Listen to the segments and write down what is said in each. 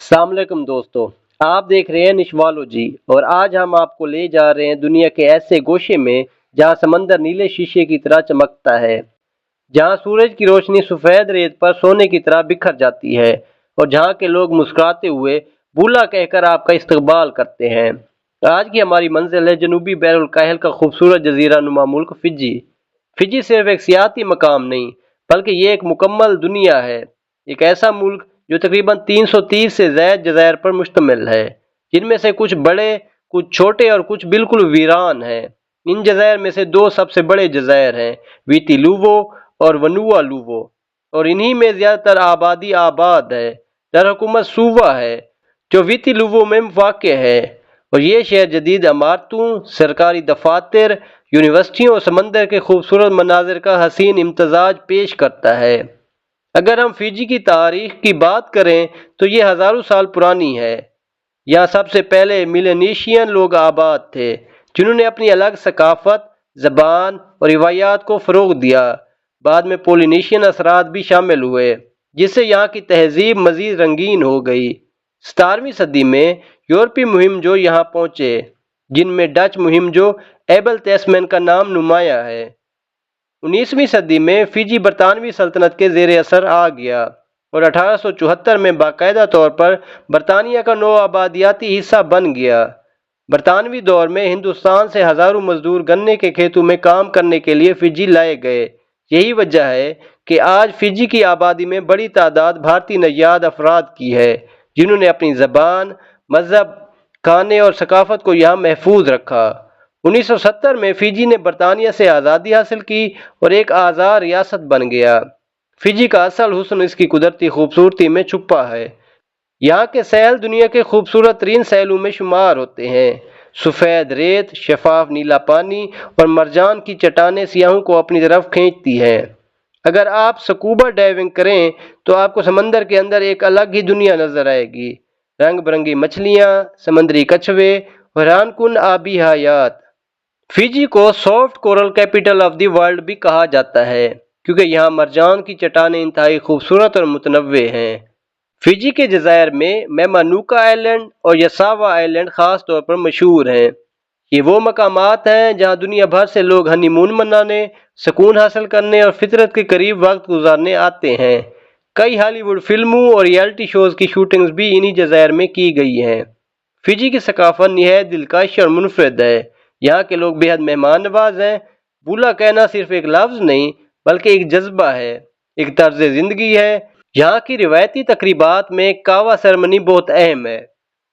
السلام علیکم دوستو، آپ دیکھ رہے ہیں نشوالوجی اور آج ہم آپ کو لے جا رہے ہیں دنیا کے ایسے گوشے میں جہاں سمندر نیلے شیشے کی طرح چمکتا ہے، جہاں سورج کی روشنی سفید ریت پر سونے کی طرح بکھر جاتی ہے اور جہاں کے لوگ مسکراتے ہوئے بولا کہہ کر آپ کا استقبال کرتے ہیں۔ آج کی ہماری منزل ہے جنوبی بحر الکاہل کا خوبصورت جزیرہ نما ملک فجی۔ فجی صرف ایک سیاحتی مقام نہیں بلکہ یہ ایک مکمل دنیا ہے، ایک ایسا ملک جو تقریباً 330 سے زائد جزائر پر مشتمل ہے، جن میں سے کچھ بڑے، کچھ چھوٹے اور کچھ بالکل ویران ہیں۔ ان جزائر میں سے دو سب سے بڑے جزائر ہیں، ویتی لووو اور ونوا لووو، اور انہی میں زیادہ تر آبادی آباد ہے۔ دارالحکومت سووا ہے جو ویتی لووو میں واقع ہے، اور یہ شہر جدید عمارتوں، سرکاری دفاتر، یونیورسٹیوں اور سمندر کے خوبصورت مناظر کا حسین امتزاج پیش کرتا ہے۔ اگر ہم فجی کی تاریخ کی بات کریں تو یہ ہزاروں سال پرانی ہے۔ یہاں سب سے پہلے میلینیشین لوگ آباد تھے جنہوں نے اپنی الگ ثقافت، زبان اور روایات کو فروغ دیا۔ بعد میں پولینیشین اثرات بھی شامل ہوئے جس سے یہاں کی تہذیب مزید رنگین ہو گئی۔ 17ویں صدی میں یورپی مہم جو یہاں پہنچے، جن میں ڈچ مہم جو ایبل ٹیسمین کا نام نمایاں ہے۔ 19ویں صدی میں فجی برطانوی سلطنت کے زیر اثر آ گیا اور 1874 میں باقاعدہ طور پر برطانیہ کا نو آبادیاتی حصہ بن گیا۔ برطانوی دور میں ہندوستان سے ہزاروں مزدور گنے کے کھیتوں میں کام کرنے کے لیے فجی لائے گئے۔ یہی وجہ ہے کہ آج فجی کی آبادی میں بڑی تعداد بھارتی نژاد افراد کی ہے جنہوں نے اپنی زبان، مذہب، کھانے اور ثقافت کو یہاں محفوظ رکھا۔ 1970 میں فجی نے برطانیہ سے آزادی حاصل کی اور ایک آزاد ریاست بن گیا۔ فجی کا اصل حسن اس کی قدرتی خوبصورتی میں چھپا ہے۔ یہاں کے ساحل دنیا کے خوبصورت ترین ساحلوں میں شمار ہوتے ہیں۔ سفید ریت، شفاف نیلا پانی اور مرجان کی چٹانیں سیاحوں کو اپنی طرف کھینچتی ہیں۔ اگر آپ سکوبا ڈائیونگ کریں تو آپ کو سمندر کے اندر ایک الگ ہی دنیا نظر آئے گی۔ رنگ برنگی مچھلیاں، سمندری کچھوے، حیران کن آبی حیات۔ فجی کو soft coral capital of the world بھی کہا جاتا ہے کیونکہ یہاں مرجان کی چٹانیں انتہائی خوبصورت اور متنوع ہیں۔ فجی کے جزائر میں میمانوکا آئلینڈ اور یاساوا آئلینڈ خاص طور پر مشہور ہیں۔ یہ وہ مقامات ہیں جہاں دنیا بھر سے لوگ ہنی مون منانے، سکون حاصل کرنے اور فطرت کے قریب وقت گزارنے آتے ہیں۔ کئی ہالی ووڈ فلموں اور ریئلٹی شوز کی شوٹنگز بھی انہی جزائر میں کی گئی ہیں۔ فجی کی ثقافت نہایت دلکش اور منفرد ہے۔ یہاں کے لوگ بے حد مہمان نواز ہیں۔ بولا کہنا صرف ایک لفظ نہیں بلکہ ایک جذبہ ہے، ایک طرز زندگی ہے۔ یہاں کی روایتی تقریبات میں کاوا سیرمنی بہت اہم ہے۔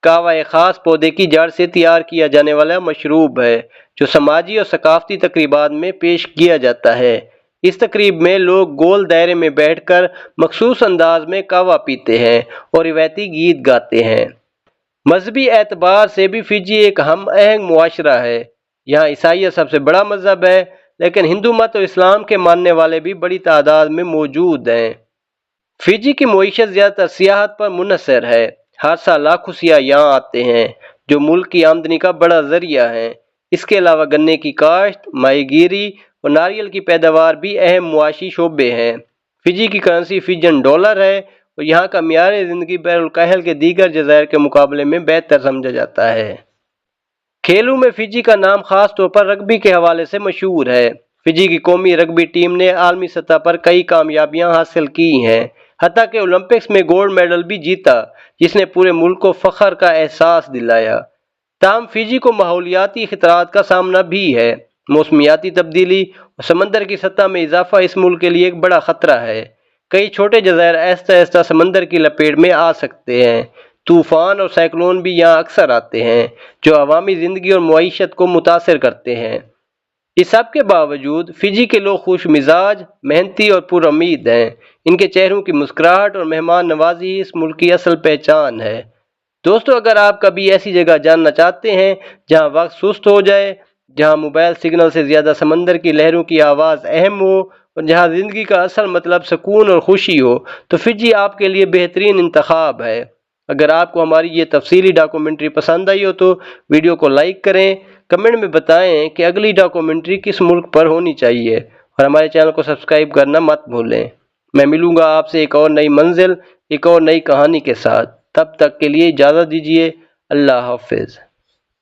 کاوا ایک خاص پودے کی جڑ سے تیار کیا جانے والا مشروب ہے جو سماجی اور ثقافتی تقریبات میں پیش کیا جاتا ہے۔ اس تقریب میں لوگ گول دائرے میں بیٹھ کر مخصوص انداز میں کاوا پیتے ہیں اور روایتی گیت گاتے ہیں۔ مذہبی اعتبار سے بھی فجی ایک ہم آہنگ معاشرہ ہے۔ یہاں عیسائیت سب سے بڑا مذہب ہے لیکن ہندو مت اور اسلام کے ماننے والے بھی بڑی تعداد میں موجود ہیں۔ فجی کی معیشت زیادہ تر سیاحت پر منحصر ہے۔ ہر سال لاکھوں سیاح یہاں آتے ہیں جو ملک کی آمدنی کا بڑا ذریعہ ہیں۔ اس کے علاوہ گنے کی کاشت، ماہی گیری اور ناریل کی پیداوار بھی اہم معاشی شعبے ہیں۔ فجی کی کرنسی فجن ڈالر ہے اور یہاں کا معیار زندگی بحر الکاہل کے دیگر جزائر کے مقابلے میں بہتر سمجھا جاتا ہے۔ کھیلوں میں فجی کا نام خاص طور پر رگبی کے حوالے سے مشہور ہے۔ فجی کی قومی رگبی ٹیم نے عالمی سطح پر کئی کامیابیاں حاصل کی ہیں، حتیٰ کہ اولمپکس میں گولڈ میڈل بھی جیتا جس نے پورے ملک کو فخر کا احساس دلایا۔ تاہم فجی کو ماحولیاتی خطرات کا سامنا بھی ہے۔ موسمیاتی تبدیلی اور سمندر کی سطح میں اضافہ اس ملک کے لیے ایک بڑا خطرہ ہے۔ کئی چھوٹے جزائر آہستہ آہستہ سمندر کی لپیٹ میں آ سکتے ہیں۔ طوفان اور سائیکلون بھی یہاں اکثر آتے ہیں جو عوامی زندگی اور معیشت کو متاثر کرتے ہیں۔ اس سب کے باوجود فجی کے لوگ خوش مزاج، محنتی اور پر امید ہیں۔ ان کے چہروں کی مسکراہٹ اور مہمان نوازی اس ملک کی اصل پہچان ہے۔ دوستو، اگر آپ کبھی ایسی جگہ جاننا چاہتے ہیں جہاں وقت سست ہو جائے، جہاں موبائل سگنل سے زیادہ سمندر کی لہروں کی آواز اہم ہو اور جہاں زندگی کا اصل مطلب سکون اور خوشی ہو، تو فجی آپ کے لیے بہترین انتخاب ہے۔ اگر آپ کو ہماری یہ تفصیلی ڈاکومنٹری پسند آئی ہو تو ویڈیو کو لائک کریں، کمنٹ میں بتائیں کہ اگلی ڈاکومنٹری کس ملک پر ہونی چاہیے اور ہمارے چینل کو سبسکرائب کرنا مت بھولیں۔ میں ملوں گا آپ سے ایک اور نئی منزل، ایک اور نئی کہانی کے ساتھ۔ تب تک کے لیے اجازت دیجیے، اللہ حافظ۔